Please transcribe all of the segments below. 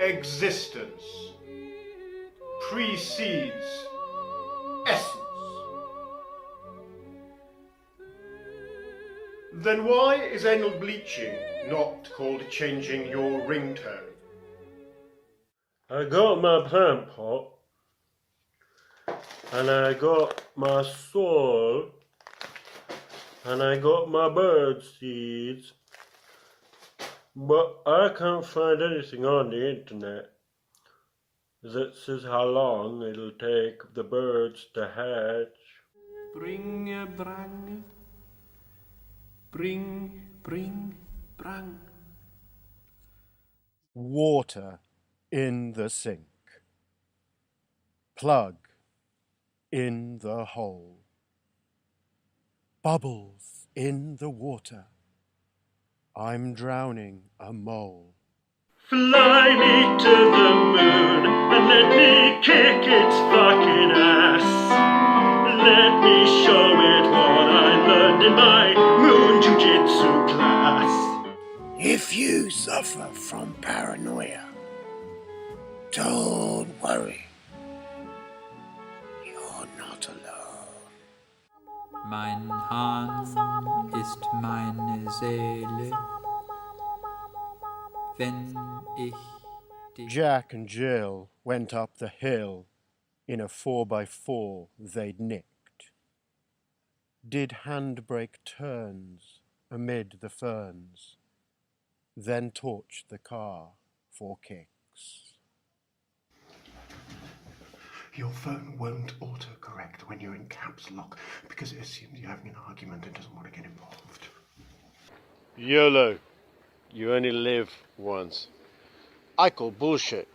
existence precedes essence, then why is anal bleaching not called changing your ringtone? I got my plant pot, and I got my soil, and I got my bird seeds, but I can't find anything on the internet that says how long it'll take the birds to hatch. Bring, brang, bring, brang. Water in the sink. Plug in the hole. Bubbles in the water. I'm drowning a mole. Fly me to the moon and let me kick its fucking ass. Let me show it what I learned in my moon jiu-jitsu class. If you suffer from paranoia, don't worry. You're not alone. Mein Hahn ist meine Seele. Wenn ich dich... Jack and Jill went up the hill in a 4x4 they'd nicked. Did handbrake turns amid the ferns, then torched the car for kicks. Your phone won't autocorrect when you're in caps lock because it assumes you're having an argument and doesn't want to get involved. YOLO. You only live once. I call bullshit.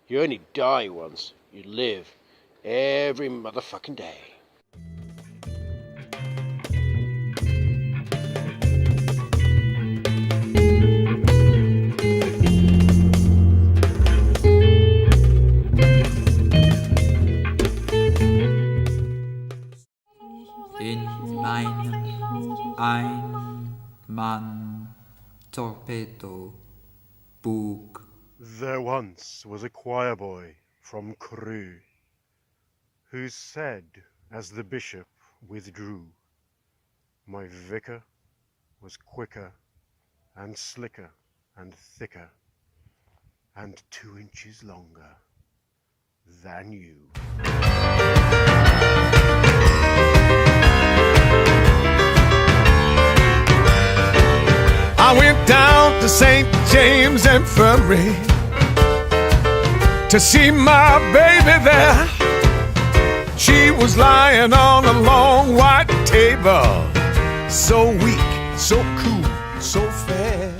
You only die once. You live every motherfucking day. In meinem Ein-Mann-Torpedo-Bug. There once was a choir boy from Crewe who said as the bishop withdrew, my vicar was quicker and slicker and thicker and 2 inches longer than you. I went down to St. James Infirmary to see my baby there. She was lying on a long white table, so weak, so cool, so fair.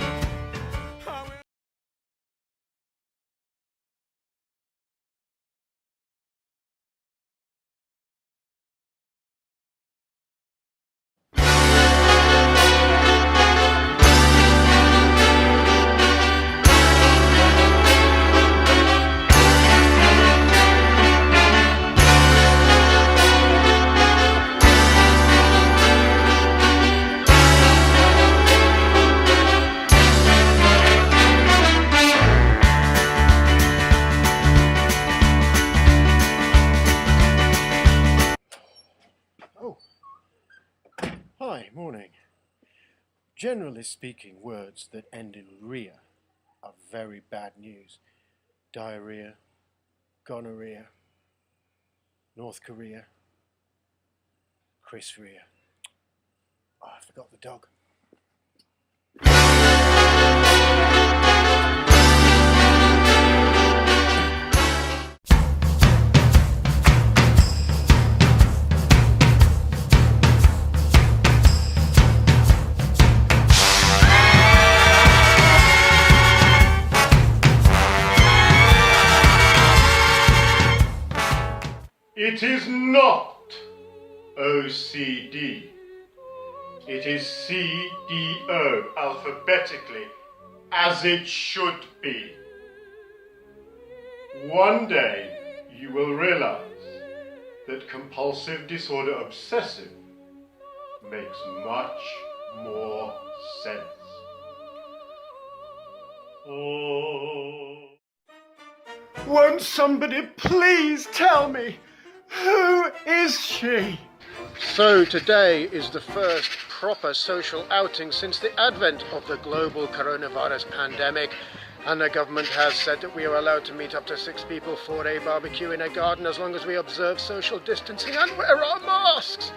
Hi, morning. Generally speaking, words that end in "ria" are very bad news. Diarrhea, gonorrhea, North Korea, Chris Rea. Oh, I forgot the dog. It is not OCD. It is CDO, alphabetically, as it should be. One day you will realize that compulsive disorder obsessive makes much more sense. Oh. Won't somebody please tell me, who is she? So today is the first proper social outing since the advent of the global coronavirus pandemic, and the government has said that we are allowed to meet up to 6 people for a barbecue in a garden as long as we observe social distancing and wear our masks.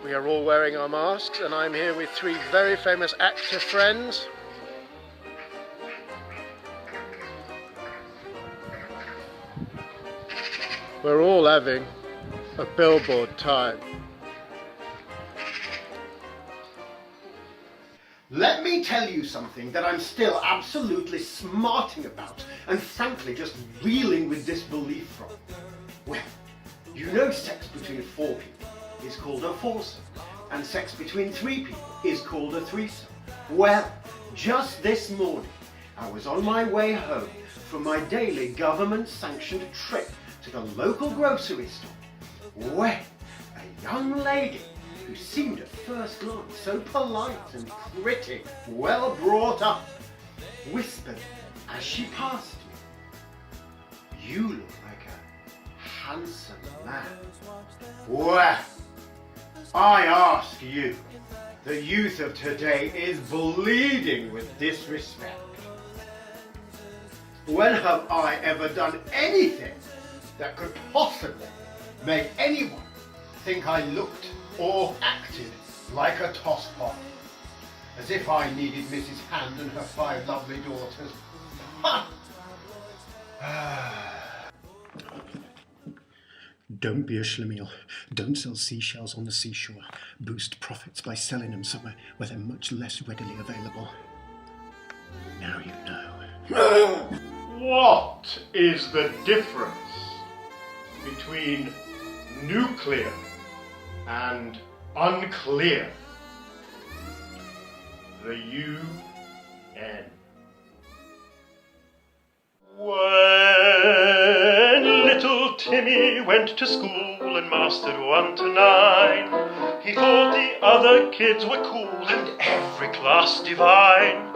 We are all wearing our masks, and I'm here with 3 very famous actor friends. We're all having a billboard time. Let me tell you something that I'm still absolutely smarting about and frankly just reeling with disbelief from. Well, you know sex between 4 people is called a foursome, and sex between 3 people is called a threesome. Well, just this morning I was on my way home from my daily government-sanctioned trip to the local grocery store when a young lady who seemed at first glance so polite and pretty, well brought up, whispered as she passed me, "You look like a handsome man." Well, I ask you, the youth of today is bleeding with disrespect. When have I ever done anything that could possibly make anyone think I looked or acted like a tosspot? As if I needed Mrs. Hand and her 5 lovely daughters. Ha! Don't be a schlemiel. Don't sell seashells on the seashore. Boost profits by selling them somewhere where they're much less readily available. Now you know. What is the difference between nuclear and unclear? The UN. When little Timmy went to school and mastered 1 to 9, he thought the other kids were cool and every class divine.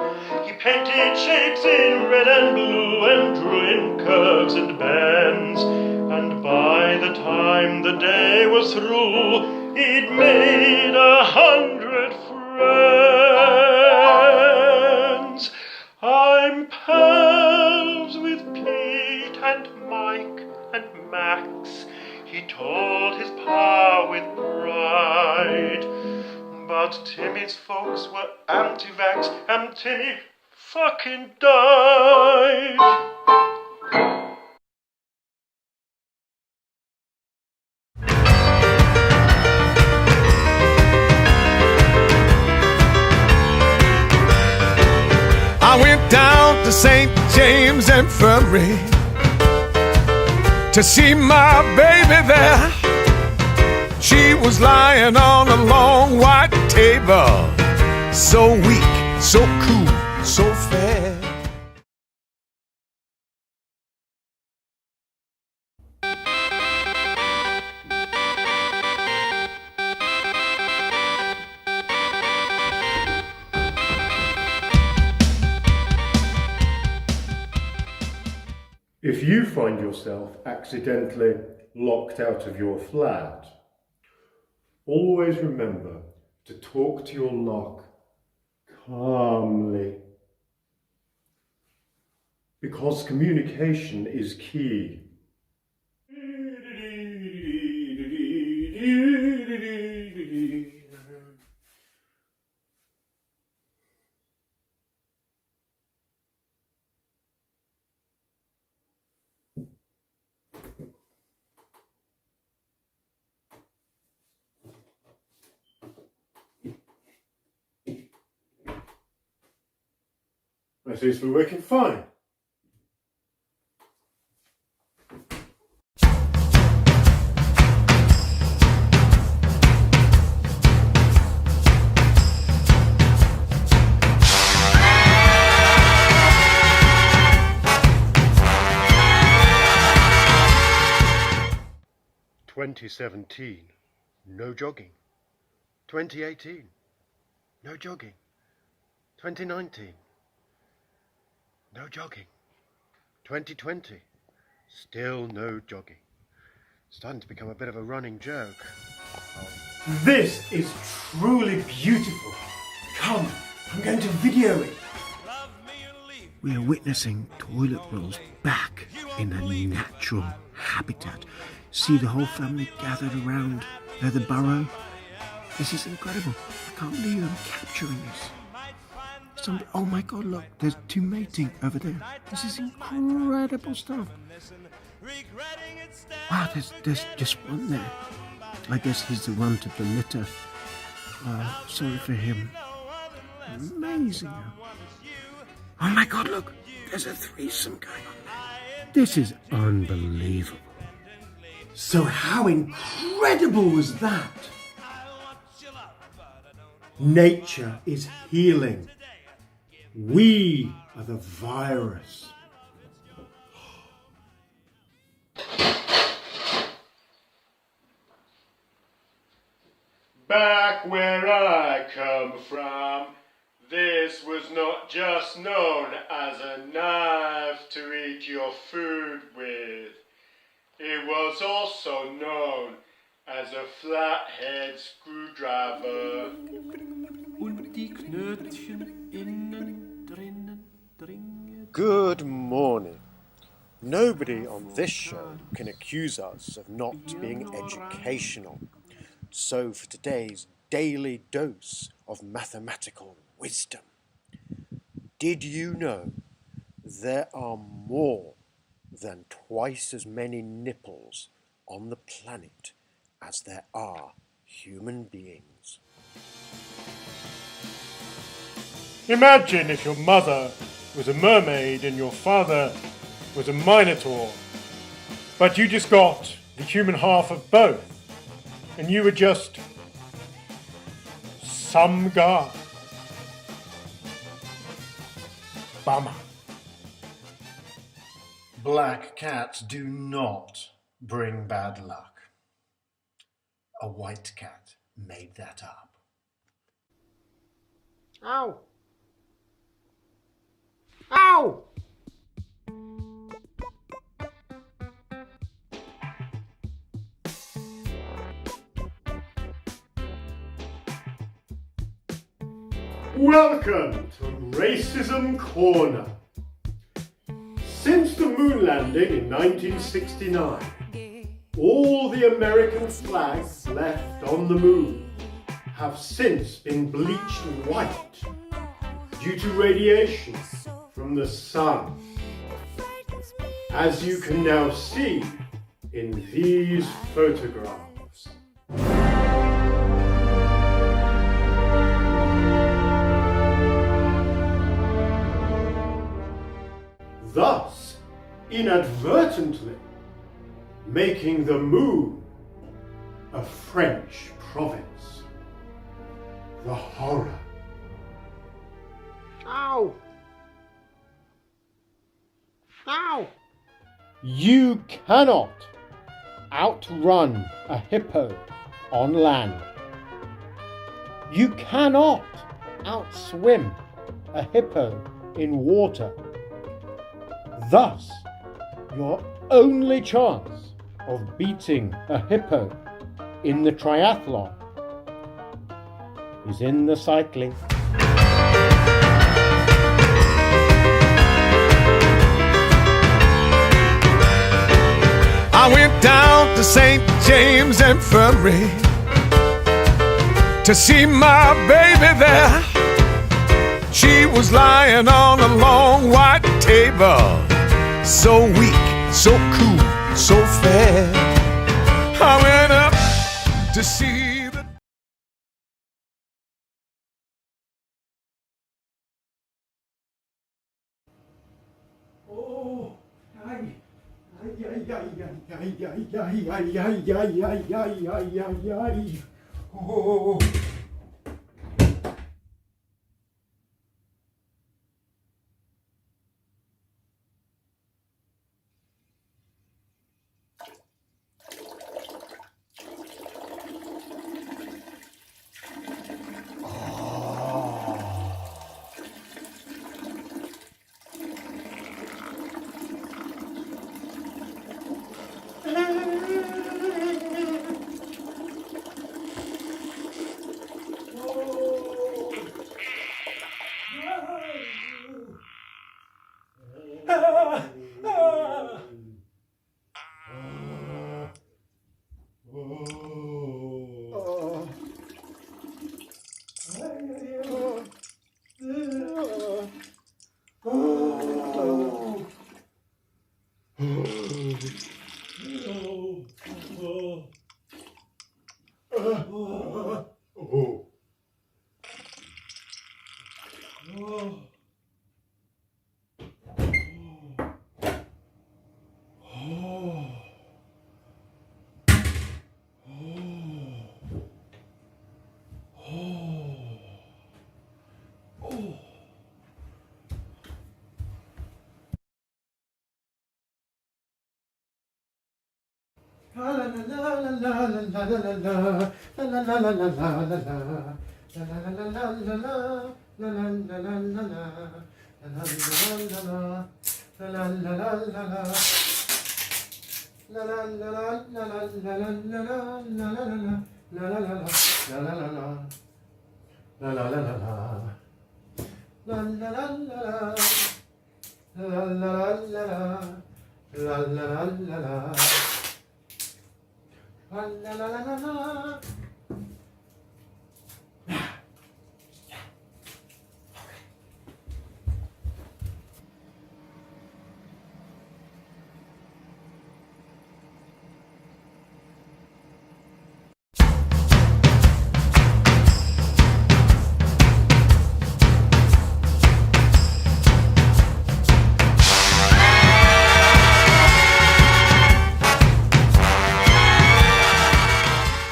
He painted shapes in red and blue and drew in curves and bends, and by the time the day was through, he'd made 100 friends. I'm pals with Pete and Mike and Max, he told his pa with pride. But Timmy's folks were anti-vax and Timmy fucking died. I went down to St. James Infirmary to see my baby there. She was lying on a long white table, so weak, so cool, so fair. If you find yourself accidentally locked out of your flat, always remember to talk to your lock calmly, because communication is key. That seems to be working fine. "2017, no jogging. 2018, no jogging. 2019, no jogging. 2020, Still no jogging. Starting to become a bit of a running joke. This is truly beautiful. Come, I'm going to video it. We are witnessing toilet rolls back in their natural habitat. See the whole family gathered around the burrow. This is incredible. I can't believe I'm capturing this. Oh my God, look, there's two mating over there. This is incredible stuff. Wow, there's just one there. I guess he's the runt of the litter. Sorry for him. Amazing. Oh my God, look, there's a threesome going on there. This is unbelievable. So how incredible was that? Nature is healing. We are the virus. Back where I come from, this was not just known as a knife to eat your food with. It was also known as a flathead screwdriver. Und die Knötchen innen, drinnen, dringen. Good morning. Nobody on this show can accuse us of not being educational. So for today's daily dose of mathematical wisdom, did you know there are more than twice as many nipples on the planet as there are human beings? Imagine if your mother was a mermaid and your father was a minotaur, but you just got the human half of both, and you were just some guy. Bummer. Black cats do not bring bad luck. A white cat made that up. Ow! Ow! Welcome to Racism Corner. Since the moon landing in 1969, all the American flags left on the moon have since been bleached white due to radiation from the sun, as you can now see in these photographs. Thus, inadvertently, making the moon a French province. The horror. Ow! Ow! You cannot outrun a hippo on land. You cannot outswim a hippo in water. Thus, your only chance of beating a hippo in the triathlon is in the cycling. I went down to St. James Infirmary to see my baby there. She was lying on a long white table, so weak, so cool, so fair. I went up to see the... Oh, ay, ay, ay, ay, ay, ay, ay, ay, ay, ay, ay, ay, ay, ay, ay. Oh.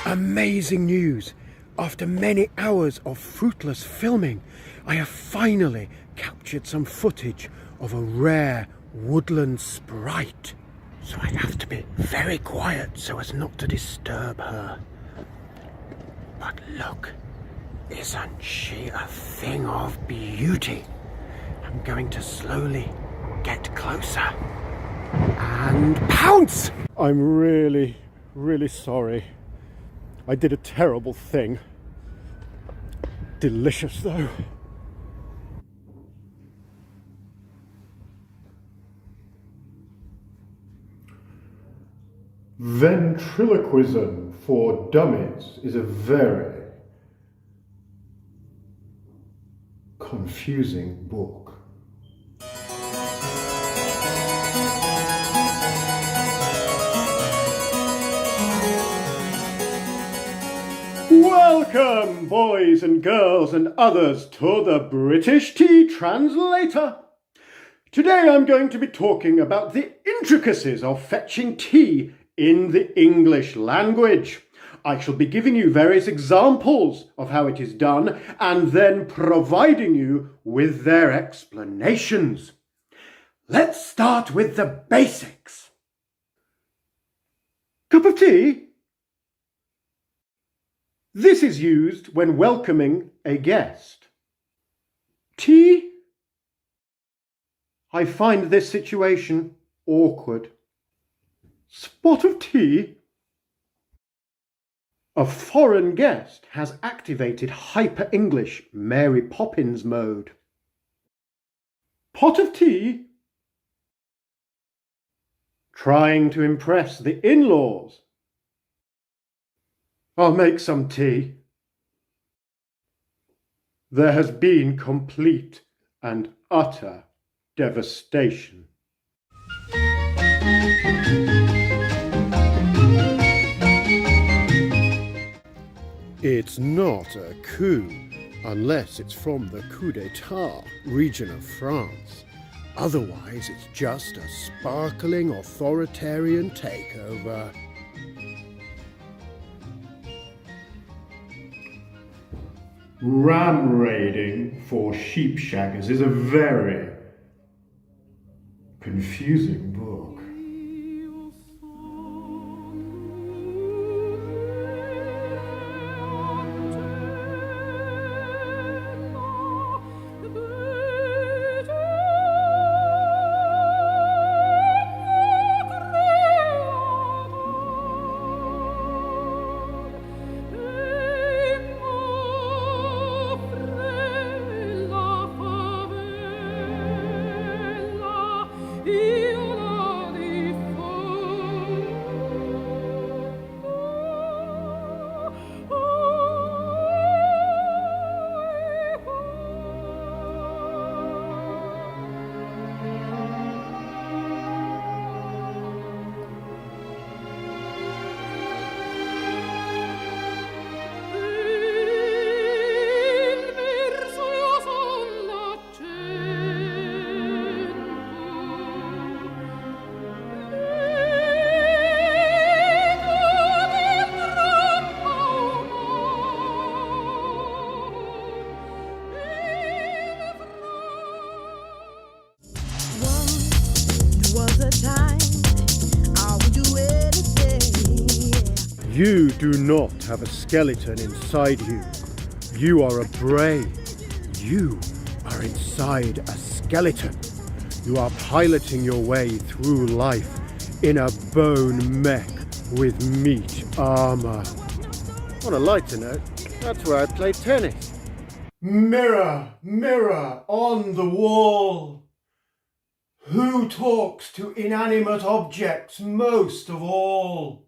Amazing news! After many hours of fruitless filming, I have finally captured some footage of a rare woodland sprite. So I have to be very quiet so as not to disturb her. But look, isn't she a thing of beauty? I'm going to slowly get closer and pounce! I'm really sorry. I did a terrible thing. Delicious though. Ventriloquism for Dummies is a very confusing book. Welcome, boys and girls and others, to the British Tea Translator. Today I'm going to be talking about the intricacies of fetching tea in the English language. I shall be giving you various examples of how it is done and then providing you with their explanations. Let's start with the basics. Cup of tea? This is used when welcoming a guest. Tea? I find this situation awkward. Spot of tea? A foreign guest has activated hyper-English Mary Poppins mode. Pot of tea? Trying to impress the in-laws. I'll make some tea. There has been complete and utter devastation. It's not a coup, unless it's from the coup d'etat region of France. Otherwise, it's just a sparkling authoritarian takeover. Ram raiding for sheepshaggers is a very confusing book. was a time I would do anything. You do not have a skeleton inside you. You are a brain. You are inside a skeleton. You are piloting your way through life in a bone mech with meat armor. On a lighter note, that's where I play tennis. Mirror, mirror on the wall. Who talks to inanimate objects most of all?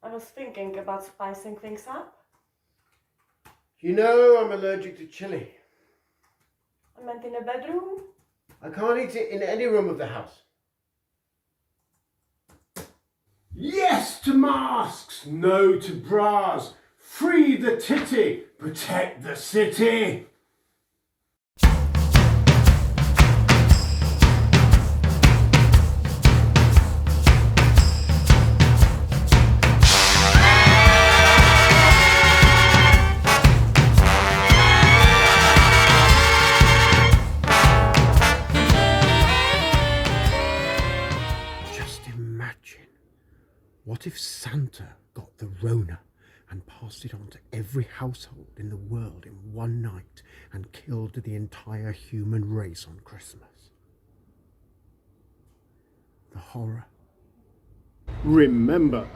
I was thinking about spicing things up. You know I'm allergic to chili. I meant in a bedroom. I can't eat it in any room of the house. Yes to masks, no to bras. Free the titty, protect the city. What if Santa got the Rona and passed it on to every household in the world in one night and killed the entire human race on Christmas? The horror. Remember,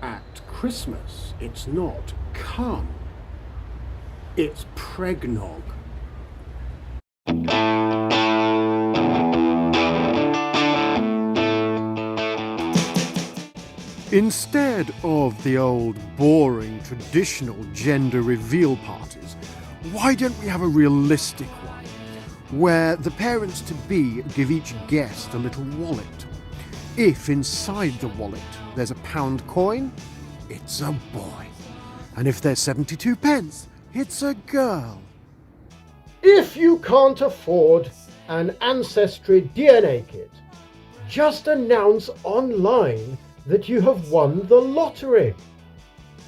at Christmas, it's not cum, it's pregnog. Instead of the old, boring, traditional gender reveal parties, why don't we have a realistic one, where the parents-to-be give each guest a little wallet? If inside the wallet there's a £1 coin, it's a boy. And if there's 72 pence, it's a girl. If you can't afford an Ancestry DNA kit, just announce online that you have won the lottery.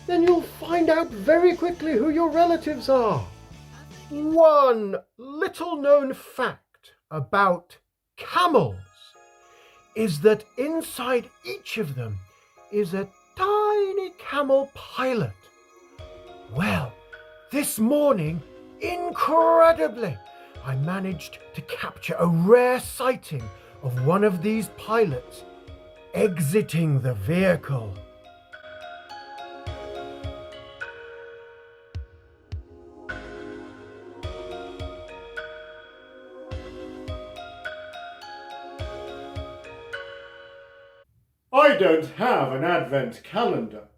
Then you'll find out very quickly who your relatives are. One little known fact about camels is that inside each of them is a tiny camel pilot. Well, this morning, incredibly, I managed to capture a rare sighting of one of these pilots exiting the vehicle. I don't have an advent calendar,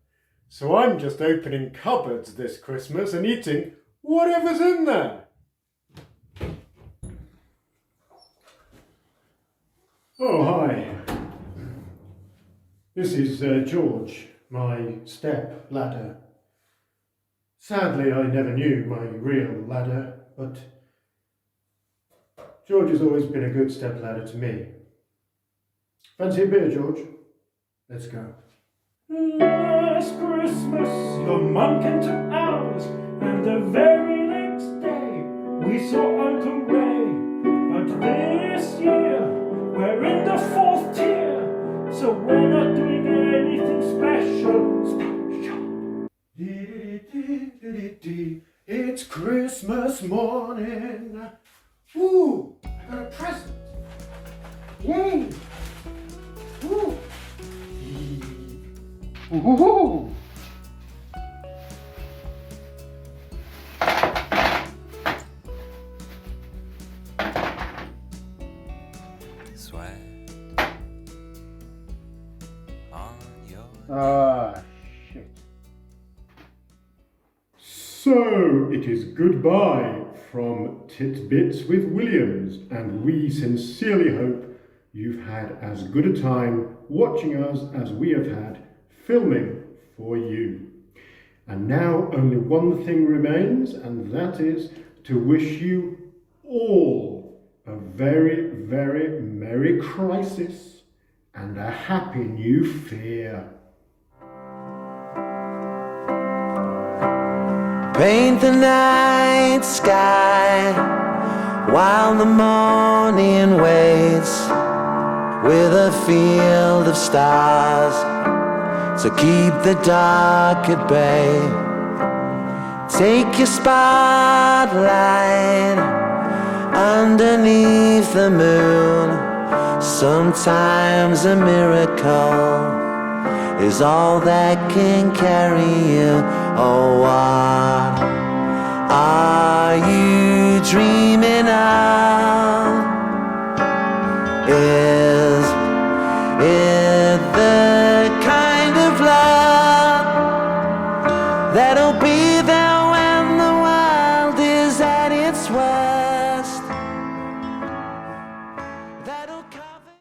so I'm just opening cupboards this Christmas and eating whatever's in there. Oh, hi. This is George, my step ladder. Sadly, I never knew my real ladder, but George has always been a good step ladder to me. Fancy a beer, George? Let's go. Last Christmas, your mum came to ours, and the very next day we saw Uncle Ray. But this year, we're in the 4th tier, so we're not doing anything special. It's Christmas morning. Ooh, I got a present. Yay! Ooh. Ooh. Ah, shit. So, it is goodbye from TITBITS with Williams, and we sincerely hope you've had as good a time watching us as we have had filming for you. And now only one thing remains, and that is to wish you all a very, very Merry Crisis and a Happy New Fear. Paint the night sky while the morning waits with a field of stars to keep the dark at bay. Take your spotlight underneath the moon. Sometimes a miracle is all that can carry you. Oh, what are you dreaming of? Is it the kind of love that'll be there when the world is at its worst? That'll cover